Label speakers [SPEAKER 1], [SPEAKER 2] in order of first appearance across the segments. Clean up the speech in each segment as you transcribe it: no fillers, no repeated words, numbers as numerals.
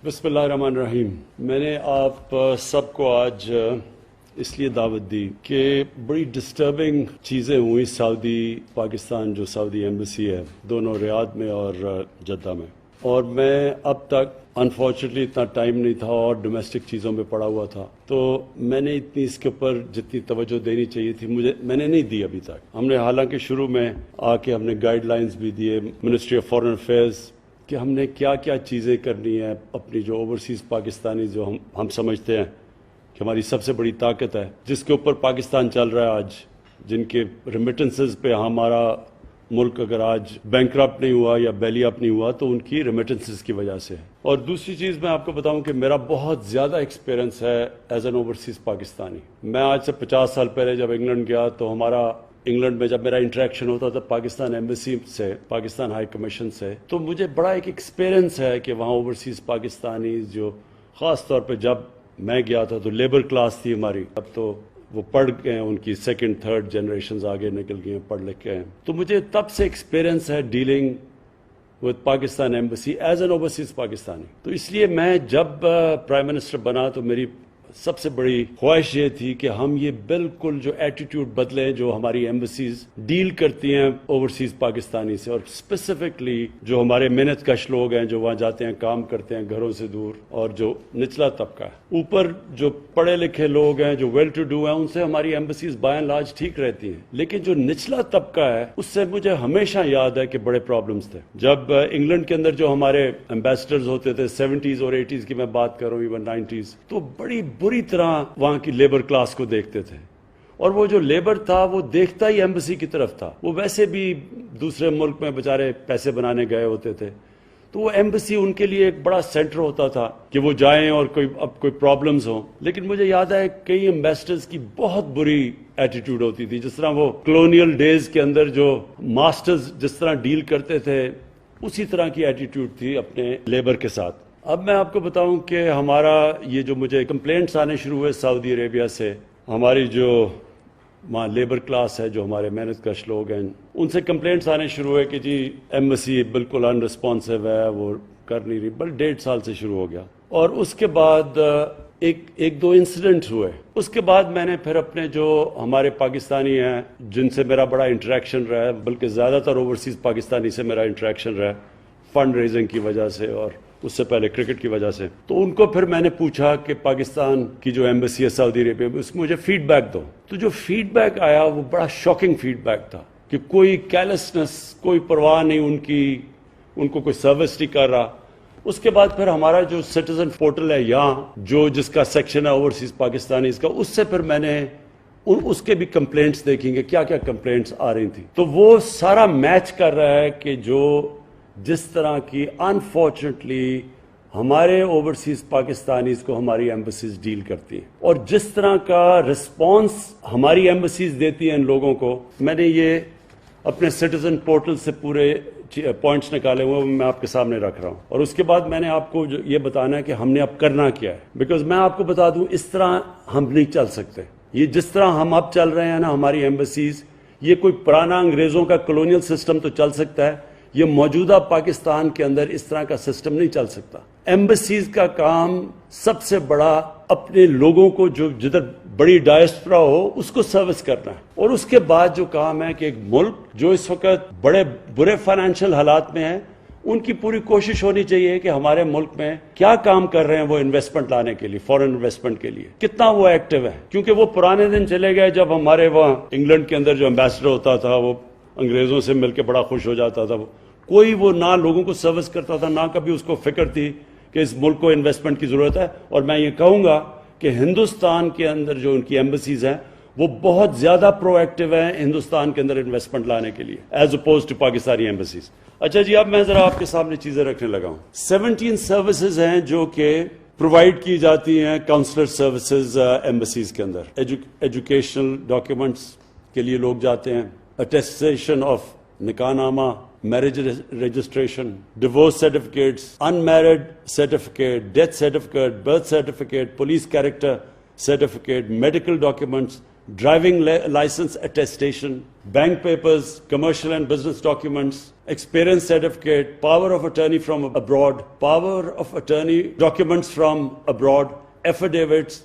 [SPEAKER 1] بسم اللہ الرحمن الرحیم. میں نے آپ سب کو آج اس لیے دعوت دی کہ بڑی ڈسٹربنگ چیزیں ہوئی سعودی پاکستان جو سعودی ایمبیسی ہے دونوں ریاض میں اور جدہ میں، اور میں اب تک انفارچونیٹلی اتنا ٹائم نہیں تھا اور ڈومیسٹک چیزوں میں پڑا ہوا تھا، تو میں نے اتنی اس کے اوپر جتنی توجہ دینی چاہیے تھی میں نے نہیں دی ابھی تک. ہم نے حالانکہ شروع میں آ کے ہم نے گائیڈ لائنز بھی دیے منسٹری آف فارن افیئرز کہ ہم نے کیا کیا چیزیں کرنی ہیں اپنی جو اوورسیز پاکستانی جو ہم سمجھتے ہیں کہ ہماری سب سے بڑی طاقت ہے، جس کے اوپر پاکستان چل رہا ہے آج، جن کے ریمیٹنسز پہ ہمارا ملک اگر آج بینکرپٹ نہیں ہوا یا بیلی اپ نہیں ہوا تو ان کی ریمیٹنسز کی وجہ سے. اور دوسری چیز میں آپ کو بتاؤں کہ میرا بہت زیادہ ایکسپیرنس ہے ایز این اوورسیز پاکستانی. میں آج سے 50 سال پہلے جب انگلینڈ گیا تو انگلینڈ میں جب میرا انٹریکشن ہوتا تھا پاکستان ایمبیسی سے، پاکستان ہائی کمیشن سے، تو مجھے بڑا ایک ایکسپیرنس ہے کہ وہاں اوورسیز پاکستانی جو خاص طور پہ جب میں گیا تھا تو لیبر کلاس تھی ہماری، اب تو وہ پڑھ گئے ہیں، ان کی سیکنڈ تھرڈ جنریشنز آگے نکل گئی ہیں، پڑھ لکھ کے ہیں. تو مجھے تب سے ایکسپیرنس ہے dealing with Pakistan embassy as an overseas Pakistani. تو اس لیے میں جب پرائم منسٹر بنا تو میری سب سے بڑی خواہش یہ تھی کہ ہم یہ بالکل جو ایٹیٹیوڈ بدلیں جو ہماری ایمبیسیز ڈیل کرتی ہیں اوورسیز پاکستانی سے، اور اسپیسیفکلی جو ہمارے محنت کش لوگ ہیں جو وہاں جاتے ہیں کام کرتے ہیں گھروں سے دور، اور جو نچلا طبقہ ہے. اوپر جو پڑھے لکھے لوگ ہیں جو ویل ٹو ڈو ہیں ان سے ہماری ایمبیسیز بائی اینڈ لارج ٹھیک رہتی ہیں، لیکن جو نچلا طبقہ ہے اس سے مجھے ہمیشہ یاد ہے کہ بڑے پرابلمس تھے. جب انگلینڈ کے اندر جو ہمارے ایمبیسڈرز ہوتے تھے 70s اور 80s کی میں بات کروں، ایون 90s، تو بڑی بری طرح وہاں کی لیبر کلاس کو دیکھتے تھے، اور وہ جو لیبر تھا وہ دیکھتا ہی ایمبیسی کی طرف تھا. وہ ویسے بھی دوسرے ملک میں بیچارے پیسے بنانے گئے ہوتے تھے، تو وہ ایمبیسی ان کے لیے ایک بڑا سینٹر ہوتا تھا کہ وہ جائیں اور کوئی پرابلمز ہوں. لیکن مجھے یاد ہے کئی ایمبیسڈرز کی بہت بری ایٹیٹیوڈ ہوتی تھی، جس طرح وہ کلونیل ڈیز کے اندر جو ماسٹرز جس طرح ڈیل کرتے تھے اسی طرح کی ایٹیٹیوڈ تھی اپنے لیبر کے ساتھ. اب میں آپ کو بتاؤں کہ ہمارا یہ جو مجھے کمپلینٹس آنے شروع ہوئے سعودی عربیہ سے، ہماری جو وہاں لیبر کلاس ہے جو ہمارے محنت کش لوگ ہیں ان سے کمپلینٹس آنے شروع ہوئے کہ جی ایمبیسی بالکل ان رسپانسو ہے، وہ کر نہیں رہی. بل 1.5 سال سے شروع ہو گیا، اور اس کے بعد ایک دو انسیڈنٹ ہوئے. اس کے بعد میں نے پھر اپنے جو ہمارے پاکستانی ہیں جن سے میرا بڑا انٹریکشن رہا ہے، بلکہ زیادہ تر اوورسیز پاکستانی سے میرا انٹریکشن رہا ہے فنڈ ریزنگ کی وجہ سے اور اس سے پہلے کرکٹ کی وجہ سے، تو ان کو پھر میں نے پوچھا کہ پاکستان کی جو ایمبیسی ہے سعودی عربیہ میں اس کو مجھے فیڈ بیک دو. تو جو فیڈ بیک آیا وہ بڑا شاکنگ فیڈ بیک تھا کہ کوئی کیرلیسنس، کوئی پرواہ نہیں ان کو کوئی سروس نہیں کر رہا. اس کے بعد پھر ہمارا جو سٹیزن پورٹل ہے یہاں جس کا سیکشن ہے اوورسیز پاکستانی کا، اس سے پھر میں نے اس کے بھی کمپلینٹس دیکھیں گے کیا کیا کمپلینٹس آ رہی تھی. تو وہ سارا میچ کر رہا ہے کہ جس طرح کی انفارچونیٹلی ہمارے اوورسیز پاکستانیز کو ہماری ایمبیسیز ڈیل کرتی ہیں، اور جس طرح کا رسپانس ہماری ایمبیسیز دیتی ہیں ان لوگوں کو. میں نے یہ اپنے سٹیزن پورٹل سے پورے پوائنٹس نکالے ہوئے میں آپ کے سامنے رکھ رہا ہوں، اور اس کے بعد میں نے آپ کو یہ بتانا ہے کہ ہم نے اب کرنا کیا ہے. بیکاز میں آپ کو بتا دوں اس طرح ہم نہیں چل سکتے. یہ جس طرح ہم اب چل رہے ہیں نا ہماری ایمبیسیز، یہ کوئی پرانا انگریزوں کا کولونیل سسٹم تو چل سکتا ہے، یہ موجودہ پاکستان کے اندر اس طرح کا سسٹم نہیں چل سکتا. ایمبیسیز کا کام سب سے بڑا اپنے لوگوں کو جو جدھر بڑی ڈائسپورا ہو اس کو سروس کرنا ہے، اور اس کے بعد جو کام ہے کہ ایک ملک جو اس وقت بڑے برے فائنینشیل حالات میں ہے، ان کی پوری کوشش ہونی چاہیے کہ ہمارے ملک میں کیا کام کر رہے ہیں وہ انویسٹمنٹ لانے کے لیے، فورن انویسٹمنٹ کے لیے کتنا وہ ایکٹیو ہے. کیونکہ وہ پرانے دن چلے گئے جب ہمارے وہاں انگلینڈ کے اندر جو ایمبیسڈر ہوتا تھا وہ انگریزوں سے مل کے بڑا خوش ہو جاتا تھا. کوئی وہ نہ لوگوں کو سروس کرتا تھا، نہ کبھی اس کو فکر تھی کہ اس ملک کو انویسٹمنٹ کی ضرورت ہے. اور میں یہ کہوں گا کہ ہندوستان کے اندر جو ان کی ایمبیسیز ہیں وہ بہت زیادہ پرو ایکٹیو ہیں ہندوستان کے اندر انویسٹمنٹ لانے کے لیے as oppose to Pakistani embassies. اچھا جی، اب میں ذرا آپ کے سامنے چیزیں رکھنے لگا ہوں. 17 سروسز ہیں جو کہ پرووائڈ کی جاتی ہیں کاؤنسلر سروسز ایمبیسیز کے اندر. ایجوکیشنل ڈاکیومنٹس کے لیے لوگ جاتے ہیں، اٹیسٹیشن آف نکاح نامہ، marriage registration, divorce certificates, unmarried certificate, death certificate, birth certificate, police character certificate, medical documents, driving license attestation, bank papers, commercial and business documents, experience certificate, power of attorney from abroad, power of attorney documents from abroad, affidavits,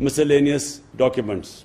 [SPEAKER 1] miscellaneous documents.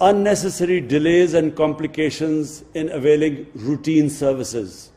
[SPEAKER 1] Unnecessary delays and complications in availing routine services.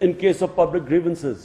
[SPEAKER 1] in case of public grievances.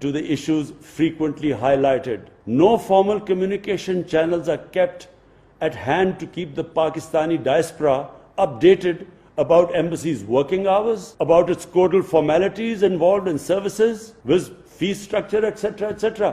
[SPEAKER 1] to the issues frequently highlighted. No formal communication channels are kept at hand to keep the Pakistani diaspora updated about embassy's working hours, about its codal formalities involved in services, with fee structure, etc., etc.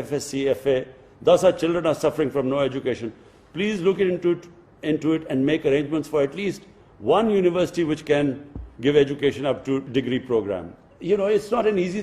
[SPEAKER 1] FSc FA. Thus our children are suffering from no education. Please look into it and make arrangements for at least one university which can give education up to degree program. You know, it's not an easy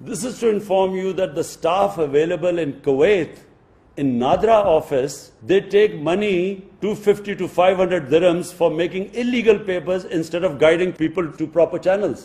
[SPEAKER 1] This is to inform you that the staff available in Kuwait, in Nadra office, they take money 250 to 500 dirhams for making illegal papers instead of guiding people to proper channels.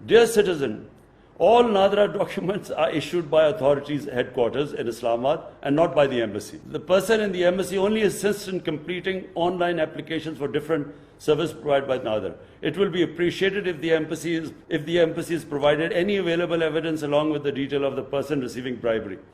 [SPEAKER 1] Dear citizen, all Nadra documents are issued by authorities headquarters in Islamabad and not by the embassy. The person in the embassy only assists in completing online applications for different service provided by Nadra. It will be appreciated if the embassy is provided any available evidence along with the detail of the person receiving bribery.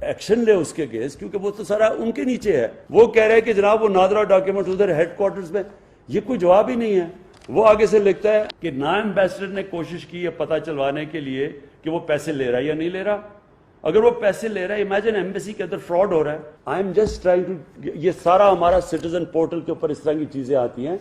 [SPEAKER 1] Action لے اس کے case, کیونکہ وہ تو سارا ان کے نیچے ہے. وہ کہہ رہے ہیں کہ جناب وہ نادرا ڈاکیومنٹ ادھر ہیڈ کوارٹرز میں، یہ کوئی جواب ہی نہیں ہے. وہ آگے سے لکھتا ہے کہ نا ایمبیسڈر نے کوشش کی ہے پتہ چلوانے کے لیے کہ وہ پیسے لے رہا ہے یا نہیں لے رہا. اگر وہ پیسے لے رہا ہے، امیجن ایمبیسی کے اندر فراڈ ہو رہا ہے. I am just trying to, یہ سارا ہمارا سٹیزن پورٹل کے اوپر اس طرح کی چیزیں آتی ہیں.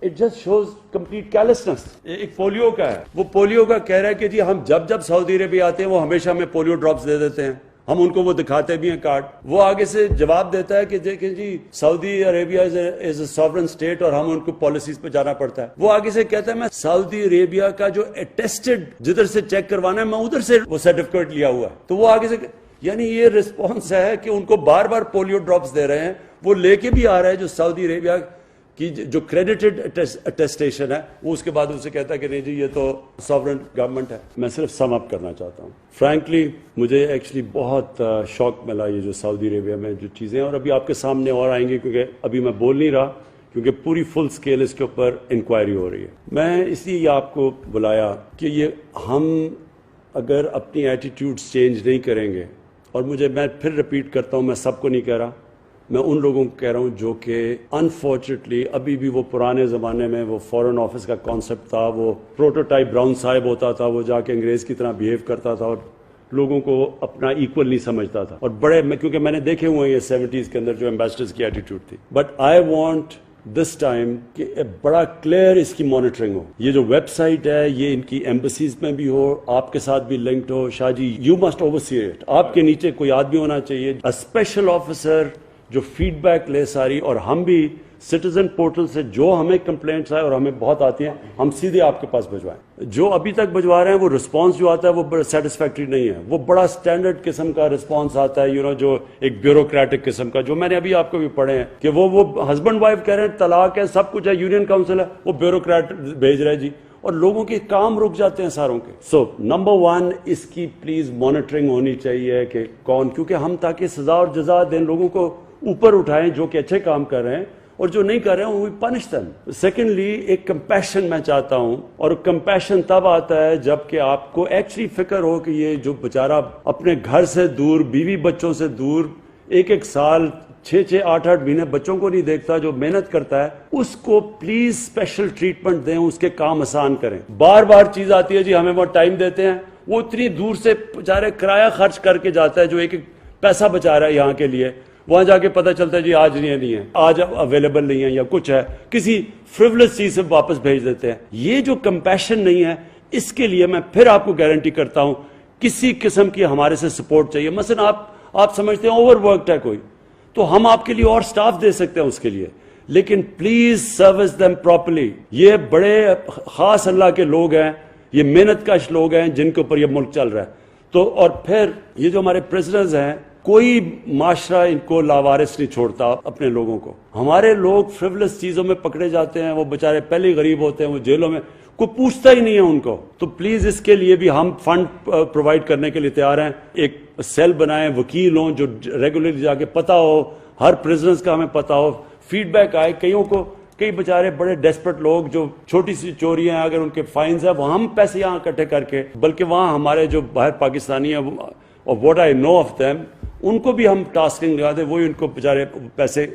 [SPEAKER 1] It just shows complete carelessness. ایک پولیو کا ہے، وہ پولیو کا کہہ رہا ہے کہ جی ہم جب سعودی عربیہ آتے ہیں وہ ہمیشہ ہمیں پولیو ڈراپس دے دیتے ہیں، ہم ان کو وہ دکھاتے بھی ہیں کارڈ. وہ آگے سے جواب دیتا ہے کہ دیکھیں جی سعودی عربیہ از اے ساورن اسٹیٹ اور ہم ان کو پالیسیز پہ جانا پڑتا ہے. وہ آگے سے کہتا ہے میں سعودی عربیہ کا جو اٹیسٹڈ جدھر سے چیک کروانا ہے میں ادھر سے وہ سرٹیفکیٹ لیا ہوا ہے. تو وہ آگے سے، یعنی یہ رسپانس ہے کہ ان کو بار بار پولیو ڈراپس دے رہے ہیں. وہ لے کے بھی آ رہا ہے جو سعودی عربیہ کی جو کریڈیٹڈ اٹیسٹیشن ہے، وہ اس کے بعد اسے کہتا ہے کہ نہیں جی یہ تو ساورن گورنمنٹ ہے. میں صرف سم اپ کرنا چاہتا ہوں. فرینکلی مجھے ایکچولی بہت شوق ملا یہ جو سعودی عربیہ میں جو چیزیں، اور ابھی آپ کے سامنے اور آئیں گے کیونکہ ابھی میں بول نہیں رہا کیونکہ پوری فل سکیل اس کے اوپر انکوائری ہو رہی ہے. میں اس لیے آپ کو بلایا کہ یہ ہم اگر اپنی ایٹیٹیوڈز چینج نہیں کریں گے، اور میں پھر ریپیٹ کرتا ہوں، میں سب کو نہیں کہہ رہا، میں ان لوگوں کو کہہ رہا ہوں جو کہ انفارچونیٹلی ابھی بھی وہ پرانے زمانے میں وہ فورن آفس کا کانسیپٹ تھا، وہ پروٹوٹائپ براؤن صاحب ہوتا تھا، وہ جا کے انگریز کی طرح بیہیو کرتا تھا اور لوگوں کو اپنا ایکول نہیں سمجھتا تھا. اور کیونکہ میں نے دیکھے ہوئے ہیں یہ 70s کے اندر جو ایمبیسڈرز کی ایٹیٹیوڈ تھی. But I want this time کہ بڑا کلیئر اس کی مانیٹرنگ ہو. یہ جو ویب سائٹ ہے یہ ان کی ایمبیسیز میں بھی ہو، آپ کے ساتھ بھی لنکڈ ہو. Shah ji you must oversee it. آپ کے نیچے کوئی آدمی ہونا چاہیے، اسپیشل آفیسر جو فیڈ بیک لے ساری، اور ہم بھی سٹیزن پورٹل سے جو ہمیں کمپلینٹس آئے اور ہمیں بہت آتی ہیں ہم سیدھے آپ کے پاس بھجوائیں. جو ابھی تک بھجوا رہے ہیں وہ رسپانس جو آتا ہے وہ بڑا سیٹسفیکٹری نہیں ہے. وہ بڑا سٹینڈرڈ قسم کا رسپانس آتا ہے جو ایک بیوروکریٹک قسم کا، جو میں نے ابھی آپ کو بھی پڑھے ہیں کہ وہ ہسبینڈ وائف کہہ رہے ہیں طلاق ہے سب کچھ ہے، یونین کاؤنسل ہے، وہ بیوروکریٹ بھیج رہے جی، اور لوگوں کے کام رک جاتے ہیں ساروں کے. سو نمبر 1 اس کی پلیز مانیٹرنگ ہونی چاہیے کہ کون، کیونکہ ہم تاکہ سزا اور جزا دیں، لوگوں کو اوپر اٹھائیں جو کہ اچھے کام کر رہے ہیں، اور جو نہیں کر رہے ہیں وہ پنش دیم. سیکنڈلی ایک کمپیشن میں چاہتا ہوں، اور کمپیشن تب آتا ہے جب کہ آپ کو ایکچولی فکر ہو کہ یہ جو بیچارہ اپنے گھر سے دور، بیوی بچوں سے دور، ایک سال 6-8 مہینے بچوں کو نہیں دیکھتا، جو محنت کرتا ہے، اس کو پلیز اسپیشل ٹریٹمنٹ دیں، اس کے کام آسان کریں. بار بار چیز آتی ہے جی ہمیں وہ ٹائم دیتے ہیں، وہ اتنی دور سے بیچارے کرایہ خرچ کر کے جاتا ہے جو ایک پیسہ بچا رہا ہے یہاں کے لیے، وہاں جا کے پتہ چلتا ہے جی آج نہیں ہے، آج اویلیبل نہیں ہے یا کچھ ہے، کسی فریولس چیز سے واپس بھیج دیتے ہیں. یہ جو کمپیشن نہیں ہے، اس کے لیے میں پھر آپ کو گارنٹی کرتا ہوں کسی قسم کی ہمارے سے سپورٹ چاہیے. مثلا آپ سمجھتے ہیں اوور ورکڈ ہے کوئی، تو ہم آپ کے لیے اور سٹاف دے سکتے ہیں اس کے لیے، لیکن پلیز سروس دیم پراپرلی. یہ بڑے خاص اللہ کے لوگ ہیں، یہ محنت کش لوگ ہیں جن کے اوپر یہ ملک چل رہا ہے. تو اور پھر یہ جو ہمارے پریزنرز ہیں، کوئی معاشرہ ان کو لاوارث نہیں چھوڑتا اپنے لوگوں کو. ہمارے لوگ فریولس چیزوں میں پکڑے جاتے ہیں، وہ بیچارے پہلے ہی غریب ہوتے ہیں، وہ جیلوں میں، کوئی پوچھتا ہی نہیں ہے ان کو. تو پلیز اس کے لیے بھی ہم فنڈ پرووائڈ کرنے کے لیے تیار ہیں. ایک سیل بنائیں، وکیل ہوں جو ریگولرلی جا کے پتہ ہو، ہر پریزنرز کا ہمیں پتہ ہو، فیڈ بیک آئے. کئی بیچارے بڑے ڈیسپریٹ لوگ جو چھوٹی سی چوریاں ہیں، اگر ان کے فائنز ہیں، وہ ہم پیسے یہاں اکٹھے کر کے، بلکہ وہاں ہمارے جو باہر پاکستانی ہیں، اور what I know of them, ان کو بھی ہم ٹاسکنگ لگا دیں، وہی ان کو بیچارے پیسے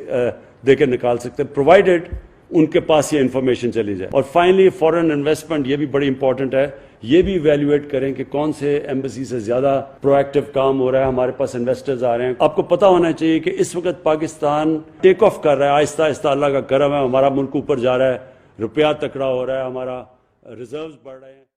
[SPEAKER 1] دے کے نکال سکتے ہیں، پرووائڈیڈ ان کے پاس یہ انفارمیشن چلی جائے. اور فائنلی فورن انویسٹمنٹ، یہ بھی بڑی امپورٹنٹ ہے. یہ بھی ایویلویٹ کریں کہ کون سے ایمبیسی سے زیادہ پرو ایکٹیو کام ہو رہا ہے، ہمارے پاس انویسٹرز آ رہے ہیں. آپ کو پتا ہونا چاہیے کہ اس وقت پاکستان ٹیک آف کر رہا ہے، آہستہ آہستہ، اللہ کا کرم ہے، ہمارا ملک اوپر جا رہا ہے، روپیہ تکڑا ہو رہا ہے، ہمارا ریزروز بڑھ رہے ہیں.